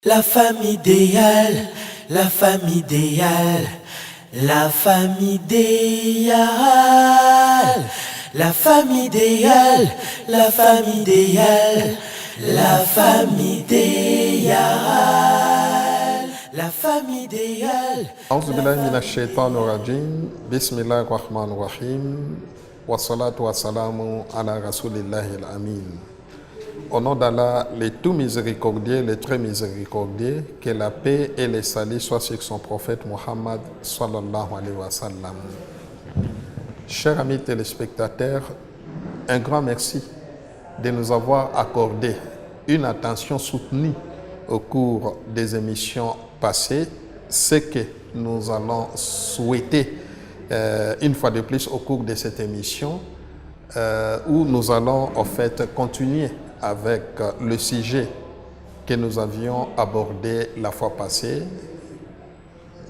La femme idéale, la femme idéale, la femme idéale, la femme idéale, la femme idéale, la femme idéale, la femme idéale. أعوذ بالله من الشيطان الرجيم بسم الله الرحمن الرحيم والصلاة والسلام على رسول الله الأمين. Au nom d'Allah, le tout miséricordieux, le très miséricordieux, que la paix et le salut soient sur son prophète Muhammad sallallahu alayhi wa sallam. Chers amis téléspectateurs, un grand merci de nous avoir accordé une attention soutenue au cours des émissions passées. Ce que nous allons souhaiter une fois de plus au cours de cette émission, où nous allons en fait continuer avec le sujet que nous avions abordé la fois passée.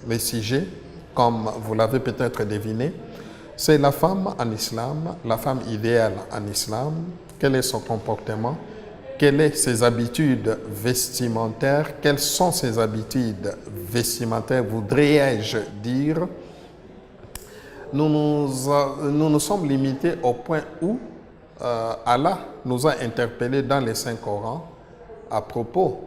Le sujet, comme vous l'avez peut-être deviné, c'est la femme en islam, la femme idéale en islam. Quel est son comportement? Quelles sont ses habitudes vestimentaires? Quelles sont ses habitudes vestimentaires, voudrais-je dire? Nous nous sommes limités au point où Allah nous a interpellés dans les Saint-Coran à propos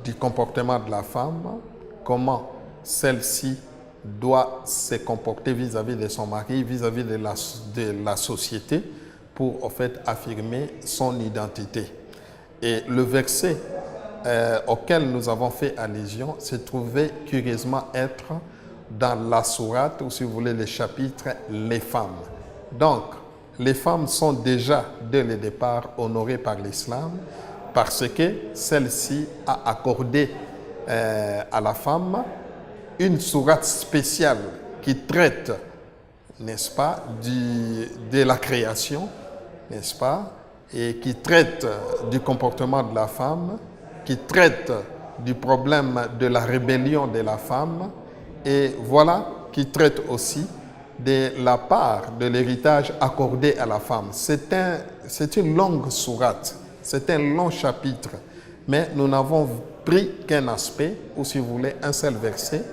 du comportement de la femme, comment celle-ci doit se comporter vis-à-vis de son mari, vis-à-vis de la société, pour en fait affirmer son identité. Et le verset auquel nous avons fait allusion se trouvait curieusement être dans la sourate, ou si vous voulez le chapitre Les femmes. Donc, les femmes sont déjà, dès le départ, honorées par l'islam parce que celle-ci a accordé à la femme une sourate spéciale qui traite, n'est-ce pas, de la création, n'est-ce pas, et qui traite du comportement de la femme, qui traite du problème de la rébellion de la femme, et voilà, qui traite aussi de la part de l'héritage accordé à la femme. C'est une longue sourate, c'est un long chapitre, mais nous n'avons pris qu'un aspect, ou si vous voulez, un seul verset,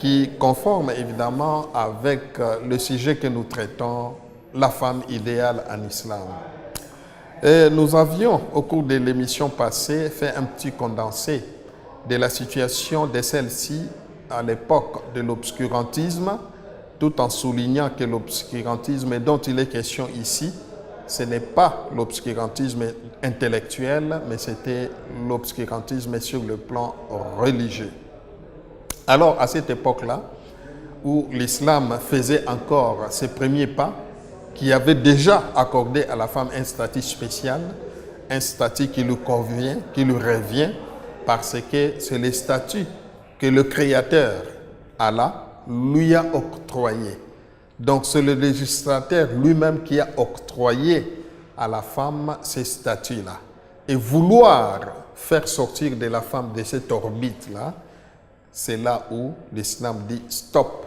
qui conforme évidemment avec le sujet que nous traitons, la femme idéale en islam. Et nous avions, au cours de l'émission passée, fait un petit condensé de la situation de celle-ci à l'époque de l'obscurantisme, tout en soulignant que l'obscurantisme dont il est question ici, ce n'est pas l'obscurantisme intellectuel, mais c'était l'obscurantisme sur le plan religieux. Alors, à cette époque-là, où l'islam faisait encore ses premiers pas, qui avait déjà accordé à la femme un statut spécial, un statut qui lui convient, qui lui revient, parce que c'est le statut que le Créateur, Allah, lui a octroyé. Donc c'est le législateur lui-même qui a octroyé à la femme ces statuts-là. Et vouloir faire sortir de la femme de cette orbite-là, c'est là où l'islam dit stop.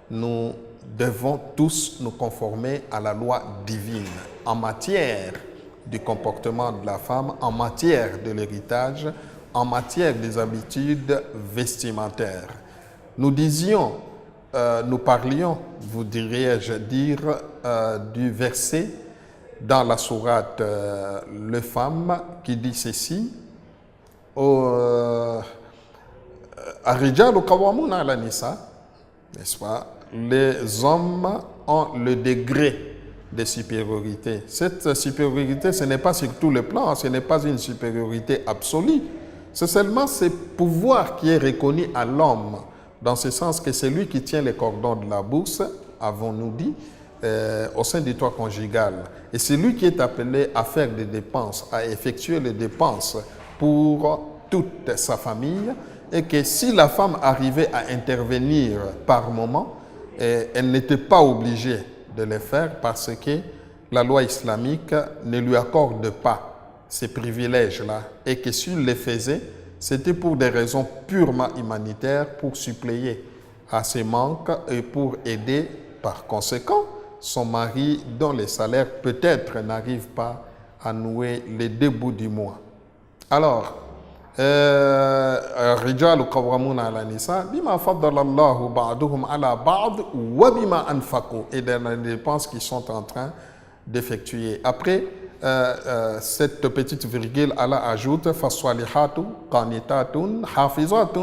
Nous devons tous nous conformer à la loi divine en matière du comportement de la femme, en matière de l'héritage, en matière des habitudes vestimentaires. Nous disions, nous parlions, vous diriez-je dire, du verset dans la sourate Les femmes qui dit ceci, Ar-rijalu qawwamuna ala nisa, n'est-ce pas? Les hommes ont le degré de supériorité. Cette supériorité, ce n'est pas sur tous les plans, ce n'est pas une supériorité absolue. C'est seulement ce pouvoir qui est reconnu à l'homme, dans ce sens que c'est lui qui tient les cordons de la bourse, avons-nous dit, au sein du toit conjugal. Et c'est lui qui est appelé à faire des dépenses, à effectuer les dépenses pour toute sa famille, et que si la femme arrivait à intervenir par moment, elle n'était pas obligée de le faire parce que la loi islamique ne lui accorde pas ces privilèges-là, et que s'il les faisait, c'était pour des raisons purement humanitaires, pour suppléer à ses manques et pour aider par conséquent son mari dont les salaires peut-être n'arrivent pas à nouer les deux bouts du mois. Alors, الرجال قوامون على النساء بما فضل الله بعضهم على بعض وبما أنفقوا, et dans les dépenses qu'ils sont en train d'effectuer. Après cette petite virgule, Allah ajoute فَالصَّالِحَاتُ قَانِتَاتٌ حَافِظَاتٌ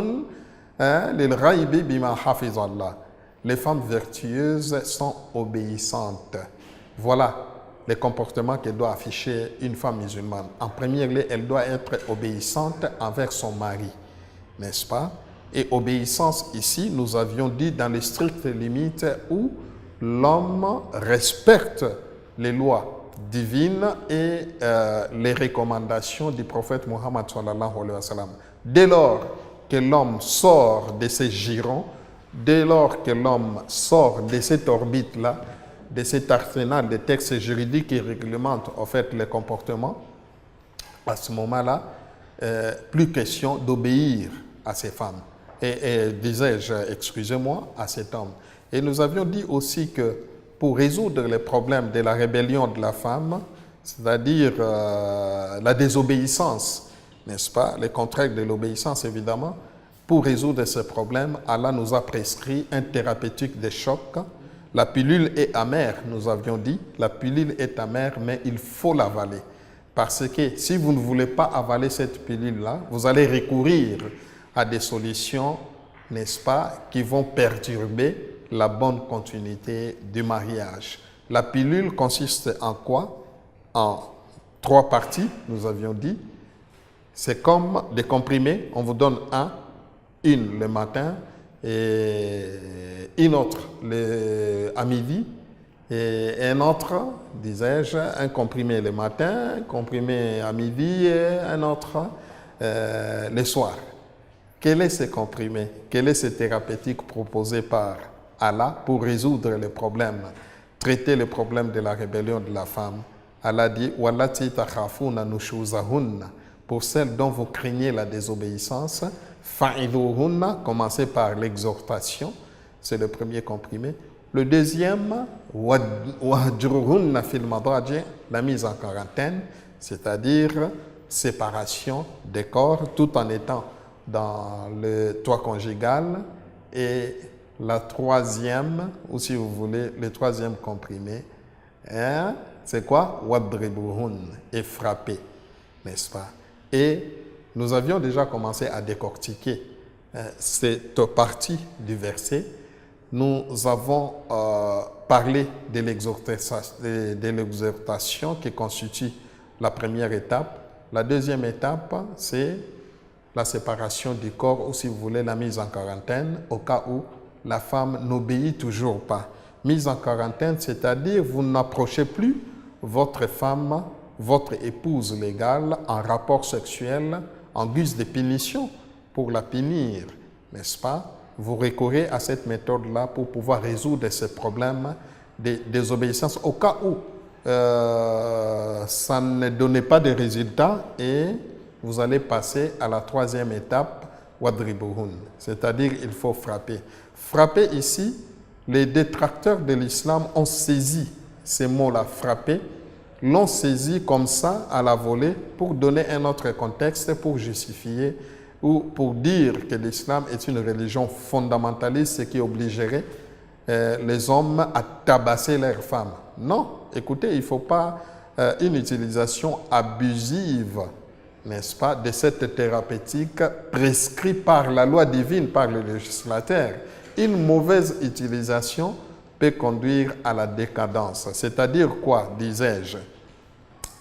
لِلْغَيْبِ بِمَا حَفِظَ اللَّهُ. Les femmes vertueuses sont obéissantes. Voilà les comportements que doit afficher une femme musulmane. En premier lieu, elle doit être obéissante envers son mari, n'est-ce pas? Et obéissance ici, nous avions dit dans les strictes limites où l'homme respecte les lois divines et les recommandations du prophète Mohammed sallallahu alayhi wa sallam. Dès lors que l'homme sort de ces girons, dès lors que l'homme sort de cette orbite-là, de cet arsenal de textes juridiques qui réglementent en fait les comportements, à ce moment-là, plus question d'obéir à ces femmes. Et disais-je, excusez-moi, à cet homme. Et nous avions dit aussi que pour résoudre les problèmes de la rébellion de la femme, c'est-à-dire la désobéissance, n'est-ce pas, les contraires de l'obéissance évidemment, pour résoudre ces problèmes, Allah nous a prescrit un thérapeutique de choc. La pilule est amère, nous avions dit, la pilule est amère, mais il faut l'avaler. Parce que si vous ne voulez pas avaler cette pilule-là, vous allez recourir à des solutions, n'est-ce pas, qui vont perturber la bonne continuité du mariage. La pilule consiste en quoi? En 3 parties, nous avions dit. C'est comme des comprimés, on vous donne une le matin, et une autre à midi, et un autre, disais-je, un comprimé le matin, un comprimé à midi et un autre le soir. Quel est ce comprimé? Quel est ce thérapeutique proposé par Allah pour résoudre les problèmes, traiter les problèmes de la rébellion de la femme? Allah dit « Wallati takhafuna nushuzahunna » pour celles dont vous craignez la désobéissance, fa'idhuhunna, commencez par l'exhortation, c'est le premier comprimé. Le deuxième, wahjuruhunna fil madaji, la mise en quarantaine, c'est-à-dire séparation des corps tout en étant dans le toit conjugal. Et la troisième, ou si vous voulez, le troisième comprimé, c'est quoi? Wadribuhun, et frapper, n'est-ce pas? Et nous avions déjà commencé à décortiquer cette partie du verset. Nous avons parlé de l'exhortation qui constitue la première étape. La deuxième étape, c'est la séparation du corps, ou si vous voulez, la mise en quarantaine, au cas où la femme n'obéit toujours pas. Mise en quarantaine, c'est-à-dire vous n'approchez plus votre femme, votre épouse légale en rapport sexuel en guise de punition pour la punir, n'est-ce pas? Vous recourez à cette méthode-là pour pouvoir résoudre ces problèmes de désobéissance au cas où ça ne donnait pas de résultat et vous allez passer à la troisième étape, wadribuhun, c'est-à-dire il faut frapper. Frapper ici, les détracteurs de l'islam ont saisi ces mots-là, frapper, l'ont saisi comme ça à la volée pour donner un autre contexte, pour justifier ou pour dire que l'islam est une religion fondamentaliste, ce qui obligerait les hommes à tabasser leurs femmes. Non, écoutez, il ne faut pas une utilisation abusive, n'est-ce pas, de cette thérapeutique prescrite par la loi divine, par le législateur. Une mauvaise utilisation peut conduire à la décadence. C'est-à-dire quoi, disais-je?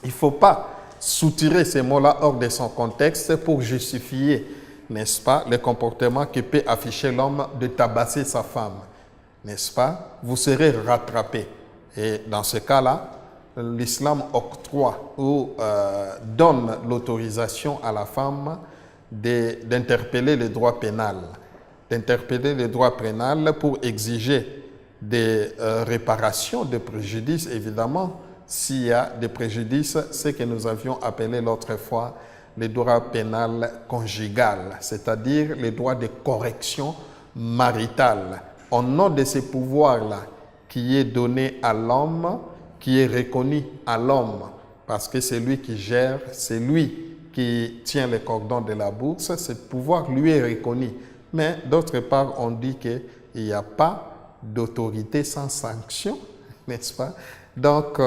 Il ne faut pas soutirer ces mots-là hors de son contexte pour justifier, n'est-ce pas, le comportement que peut afficher l'homme de tabasser sa femme, n'est-ce pas? Vous serez rattrapé. Et dans ce cas-là, l'islam octroie ou donne l'autorisation à la femme d'interpeller le droit pénal. D'interpeller le droit pénal pour exiger des réparations de préjudices, évidemment, s'il y a des préjudices, ce que nous avions appelé l'autre fois le droit pénal conjugal, c'est-à-dire le droit de correction maritale. Au nom de ces pouvoirs-là, qui est donné à l'homme, qui est reconnu à l'homme, parce que c'est lui qui gère, c'est lui qui tient les cordons de la bourse, ce pouvoir lui est reconnu. Mais d'autre part, on dit qu'il n'y a pas d'autorité sans sanction, n'est-ce pas? Donc,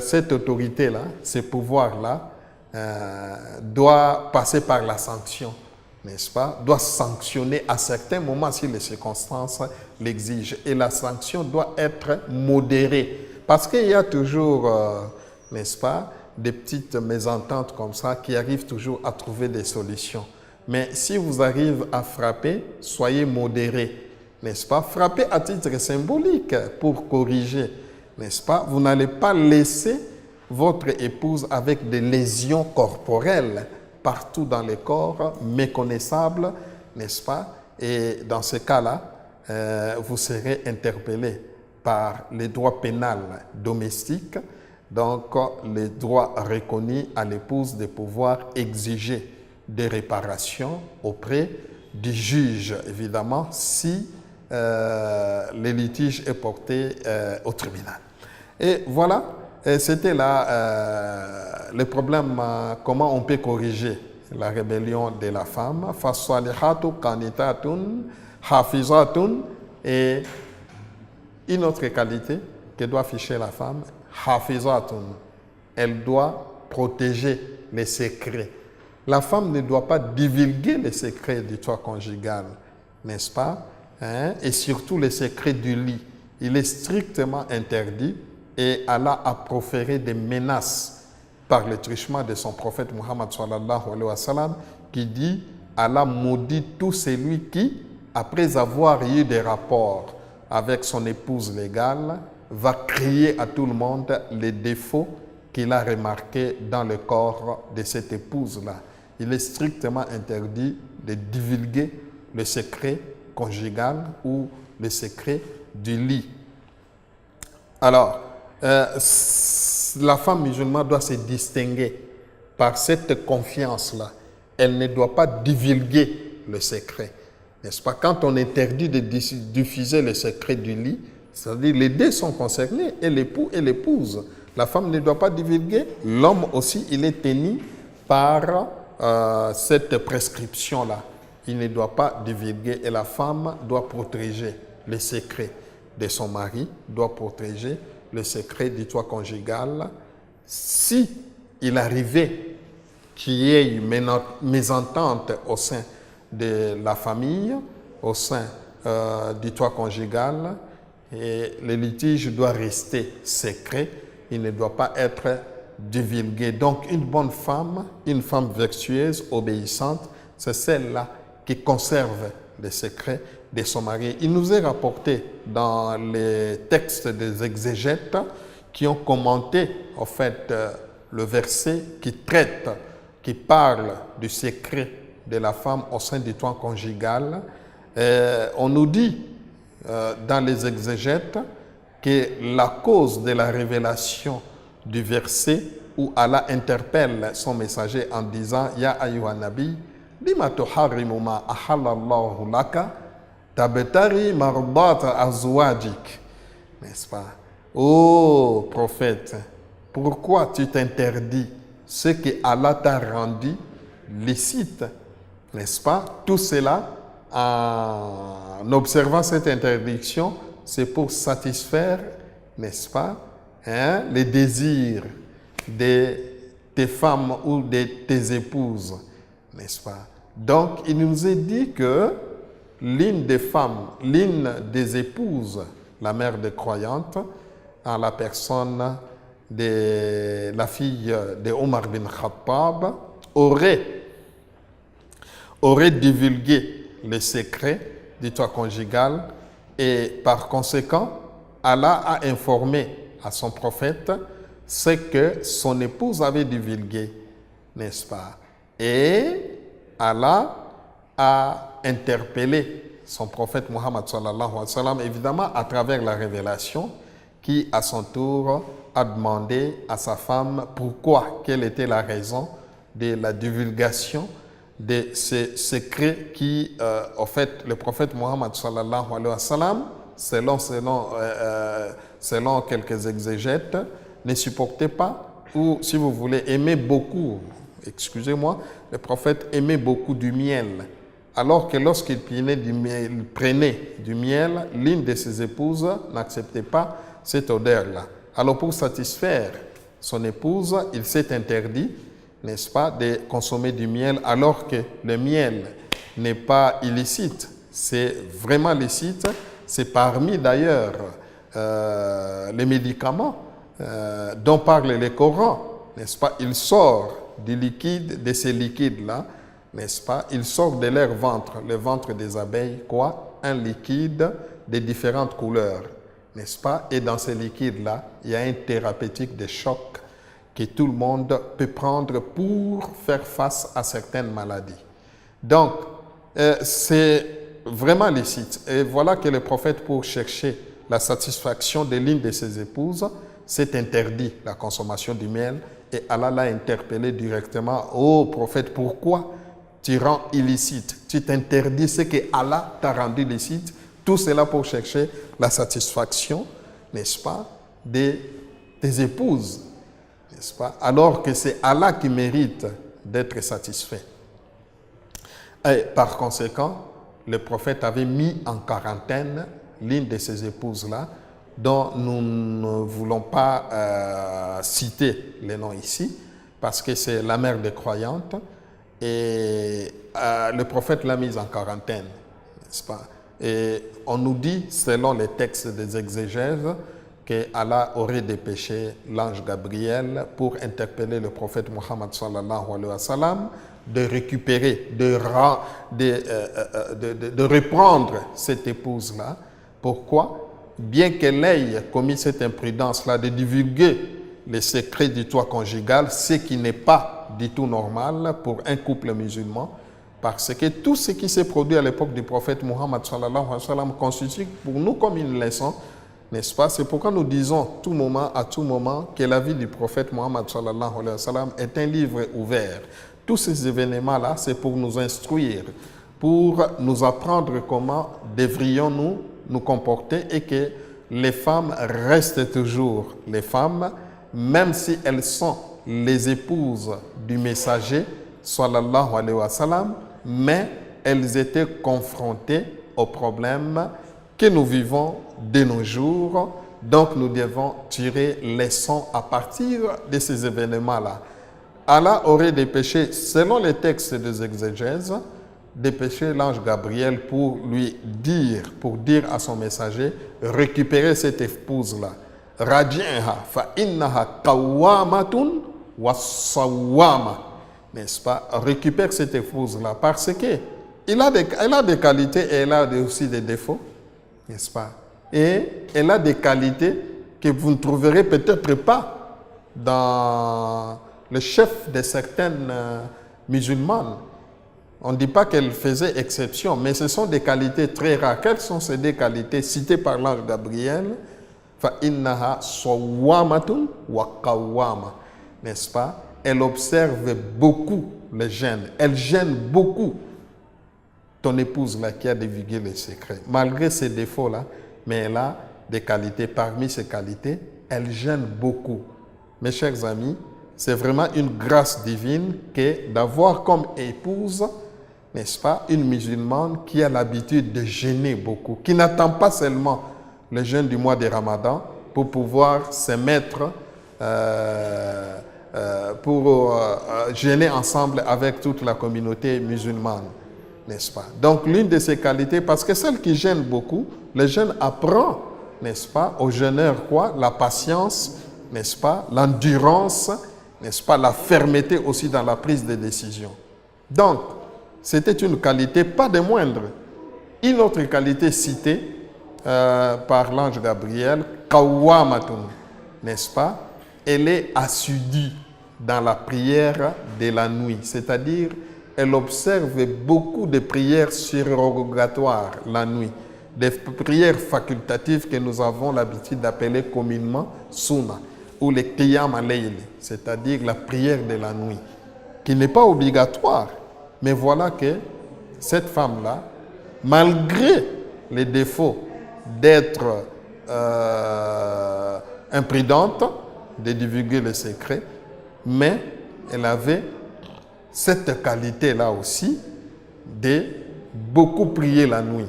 cette autorité-là, ce pouvoir-là, doit passer par la sanction, n'est-ce pas? Doit sanctionner à certains moments si les circonstances l'exigent. Et la sanction doit être modérée. Parce qu'il y a toujours, n'est-ce pas, des petites mésententes comme ça qui arrivent toujours à trouver des solutions. Mais si vous arrivez à frapper, soyez modéré, n'est-ce pas? Frappez à titre symbolique pour corriger, n'est-ce pas? Vous n'allez pas laisser votre épouse avec des lésions corporelles partout dans le corps, méconnaissables, n'est-ce pas? Et dans ce cas-là, vous serez interpellé par les droits pénals domestiques, donc les droits reconnus à l'épouse de pouvoir exiger des réparations auprès du juge, évidemment, si le litige est porté au tribunal. Et voilà, c'était là le problème, comment on peut corriger la rébellion de la femme. Fasalihatu qanitatun hafizatun, et une autre qualité que doit afficher la femme, hafizatun, elle doit protéger les secrets. La femme ne doit pas divulguer les secrets du toit conjugal, n'est-ce pas? Et surtout les secrets du lit. Il est strictement interdit, et Allah a proféré des menaces par le truchement de son prophète Muhammad sallallahu alayhi wa sallam, qui dit: Allah maudit tout celui qui, après avoir eu des rapports avec son épouse légale, va crier à tout le monde les défauts qu'il a remarqués dans le corps de cette épouse-là. Il est strictement interdit de divulguer le secret conjugal ou le secret du lit. Alors, la femme musulmane doit se distinguer par cette confiance-là. Elle ne doit pas divulguer le secret, n'est-ce pas? Quand on interdit de diffuser le secret du lit, c'est-à-dire les deux sont concernés, et l'époux et l'épouse. La femme ne doit pas divulguer, l'homme aussi, il est tenu par cette prescription-là. Il ne doit pas divulguer, et la femme doit protéger les secrets de son mari, doit protéger le secret du toit conjugal. Si il arrivait qu'il y ait une mésentente au sein de la famille, au sein du toit conjugal, et le litige doit rester secret, il ne doit pas être divulgué. Donc une bonne femme, une femme vertueuse, obéissante, c'est celle-là qui conserve les secrets de son mari. Il nous est rapporté dans les textes des exégètes qui ont commenté en fait le verset qui traite, qui parle du secret de la femme au sein du toit conjugal. On nous dit dans les exégètes que la cause de la révélation du verset où Allah interpelle son messager en disant: Ya ayyuhan nabi, lima tuharrimu ma ahallallahu laka tabtari mardata azwajik, n'est-ce pas? Ô prophète, pourquoi tu t'interdis ce que Allah t'a rendu licite, n'est-ce pas? Tout cela, en observant cette interdiction, c'est pour satisfaire, n'est-ce pas, les désirs de tes femmes ou de tes épouses, n'est-ce pas? Donc, il nous est dit que l'une des femmes, l'une des épouses, la mère des croyantes, en la personne de la fille de Omar bin Khattab, aurait divulgué les secrets du toit conjugal, et par conséquent, Allah a informé à son prophète ce que son épouse avait divulgué, n'est-ce pas? Et Allah a interpellé son prophète Muhammad sallallahu alayhi wa sallam, évidemment à travers la révélation, qui à son tour a demandé à sa femme pourquoi, quelle était la raison de la divulgation de ces secrets qui, en fait, le prophète Muhammad sallallahu alayhi wa sallam, selon quelques exégètes, ne supportait pas, ou si vous voulez, aimait beaucoup excusez-moi, le prophète aimait beaucoup du miel. Alors que lorsqu'il prenait du miel, l'une de ses épouses n'acceptait pas cette odeur-là. Alors pour satisfaire son épouse, il s'est interdit, n'est-ce pas, de consommer du miel, alors que le miel n'est pas illicite, c'est vraiment licite. C'est parmi d'ailleurs les médicaments dont parle le Coran, n'est-ce pas? Il sort du liquide, de ces liquides-là, n'est-ce pas? Il sort de leur ventre, le ventre des abeilles, quoi? Un liquide de différentes couleurs, n'est-ce pas? Et dans ces liquides-là, il y a un thérapeutique de choc que tout le monde peut prendre pour faire face à certaines maladies. Donc, c'est vraiment licite. Et voilà que le prophète, pour chercher la satisfaction de l'une de ses épouses, s'est interdit la consommation du miel. Et Allah l'a interpellé directement. Oh prophète, pourquoi tu rends illicite? Tu t'interdis ce que Allah t'a rendu licite. Tout cela pour chercher la satisfaction, n'est-ce pas, de tes épouses, n'est-ce pas? Alors que c'est Allah qui mérite d'être satisfait. Et par conséquent, le prophète avait mis en quarantaine l'une de ses épouses-là, dont nous ne voulons pas citer les noms ici, parce que c'est la mère des croyantes, et le prophète l'a mise en quarantaine, n'est-ce pas? Et on nous dit, selon les textes des exégèses, que Allah aurait dépêché l'ange Gabriel pour interpeller le prophète Muhammad sallallahu alayhi wa sallam, de récupérer, de reprendre cette épouse-là. Pourquoi? Bien qu'elle ait commis cette imprudence-là de divulguer les secrets du toit conjugal, ce qui n'est pas du tout normal pour un couple musulman, parce que tout ce qui s'est produit à l'époque du prophète Muhammad sallallahu alayhi wa sallam constitue pour nous comme une leçon, n'est-ce pas? C'est pourquoi nous disons à tout moment que la vie du prophète Muhammad sallallahu alayhi wa sallam est un livre ouvert. Tous ces événements-là, c'est pour nous instruire, pour nous apprendre comment devrions-nous nous comporter, et que les femmes restent toujours les femmes, même si elles sont les épouses du messager, sallallahu alayhi wa sallam, mais elles étaient confrontées aux problèmes que nous vivons de nos jours. Donc nous devons tirer leçon à partir de ces événements-là. Allah aurait dépêché, selon les textes des exégèses, dépêcher l'ange Gabriel pour dire à son messager, récupérer cette épouse-là. Raji'ha fa innaha qawwamatun wa sawwama. N'est-ce pas? Récupère cette épouse-là parce que elle a des qualités et elle a aussi des défauts, n'est-ce pas? Et elle a des qualités que vous ne trouverez peut-être pas dans le chef de certaines musulmanes. On ne dit pas qu'elle faisait exception, mais ce sont des qualités très rares. Quelles sont ces deux qualités citées par l'ange Gabriel? Fa innaha sawwamatun wa qawwama. N'est-ce pas? Elle observe beaucoup les gènes. Elle gêne beaucoup ton épouse là qui a divulgué les secrets. Malgré ses défauts-là, mais elle a des qualités. Parmi ces qualités, elle gêne beaucoup. Mes chers amis, c'est vraiment une grâce divine que d'avoir comme épouse, n'est-ce pas, une musulmane qui a l'habitude de jeûner beaucoup, qui n'attend pas seulement le jeûne du mois de Ramadan pour pouvoir se mettre, pour jeûner ensemble avec toute la communauté musulmane, n'est-ce pas? Donc l'une de ces qualités, parce que celle qui jeûne beaucoup, le jeûne apprend, n'est-ce pas, aux jeûneurs quoi? La patience, n'est-ce pas, l'endurance, n'est-ce pas, la fermeté aussi dans la prise de décision. Donc, c'était une qualité pas des moindres. Une autre qualité citée par l'ange Gabriel, Qawwamatun, n'est-ce pas, elle est assidue dans la prière de la nuit, c'est-à-dire elle observe beaucoup de prières surrogatoires la nuit, des prières facultatives que nous avons l'habitude d'appeler communément Sunna, ou les qiyam al-layl, c'est-à-dire la prière de la nuit, qui n'est pas obligatoire. Mais voilà que cette femme-là, malgré les défauts d'être imprudente, de divulguer les secrets, mais elle avait cette qualité-là aussi de beaucoup prier la nuit.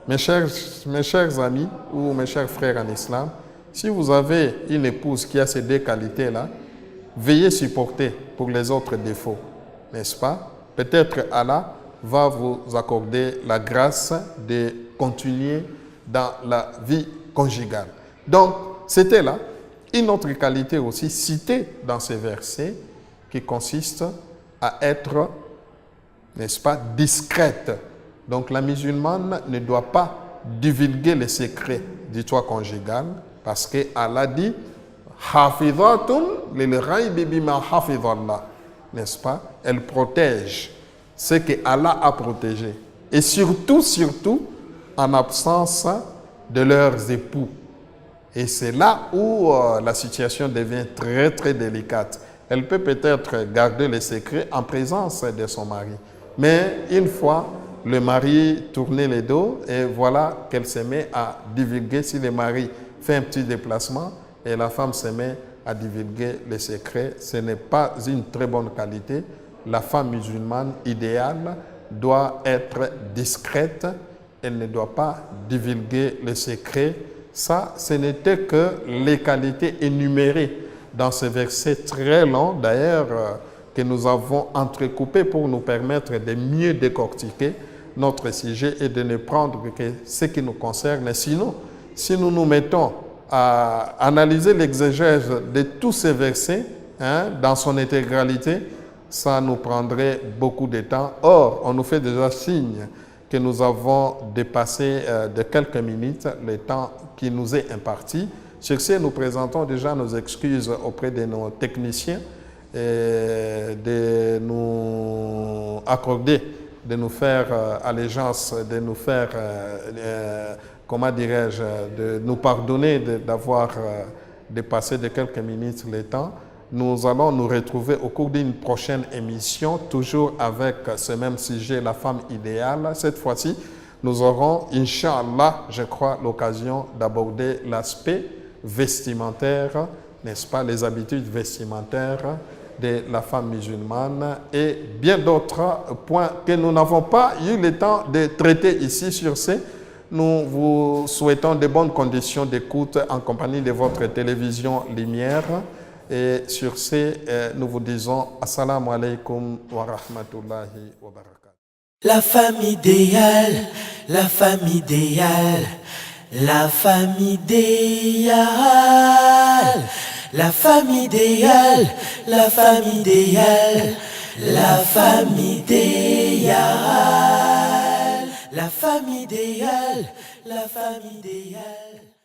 Mes chers amis ou mes chers frères en islam, si vous avez une épouse qui a ces deux qualités-là, veuillez supporter pour les autres défauts, n'est-ce pas? Peut-être Allah va vous accorder la grâce de continuer dans la vie conjugale. Donc, c'était là une autre qualité aussi citée dans ces versets qui consiste à être, n'est-ce pas, discrète. Donc la musulmane ne doit pas divulguer les secrets du toit conjugal parce que Allah dit Hafizatun lil ghaibi bima hafizallah, n'est-ce pas? Elle protège ce que Allah a protégé. Et surtout en absence de leurs époux. Et c'est là où la situation devient très très délicate. Elle peut peut-être garder les secrets en présence de son mari. Mais une fois le mari tourné les dos, et voilà qu'elle se met à divulguer. Si le mari fait un petit déplacement et la femme se met à divulguer les secrets, ce n'est pas une très bonne qualité. La femme musulmane idéale doit être discrète. Elle ne doit pas divulguer les secrets. Ça, ce n'était que les qualités énumérées dans ce verset très long, d'ailleurs, que nous avons entrecoupé pour nous permettre de mieux décortiquer notre sujet et de ne prendre que ce qui nous concerne. Sinon, si nous nous mettons à analyser l'exégèse de tous ces versets dans son intégralité, ça nous prendrait beaucoup de temps. Or, on nous fait déjà signe que nous avons dépassé de quelques minutes le temps qui nous est imparti. Sur ce, nous présentons déjà nos excuses auprès de nos techniciens et de nous accorder, de nous faire allégeance, de nous faire, comment dirais-je, de nous pardonner d'avoir dépassé de quelques minutes le temps. Nous allons nous retrouver au cours d'une prochaine émission, toujours avec ce même sujet, la femme idéale. Cette fois-ci, nous aurons, Inch'Allah, je crois, l'occasion d'aborder l'aspect vestimentaire, n'est-ce pas, les habitudes vestimentaires de la femme musulmane et bien d'autres points que nous n'avons pas eu le temps de traiter ici sur ce. Nous vous souhaitons de bonnes conditions d'écoute en compagnie de votre télévision Lumière. Et sur ce, nous vous disons Assalamu alaikum wa rahmatullahi wa barakatuh. La femme idéale, la femme idéale, la femme idéale, la femme idéale, la femme idéale, la femme idéale, la femme idéale, la femme idéale.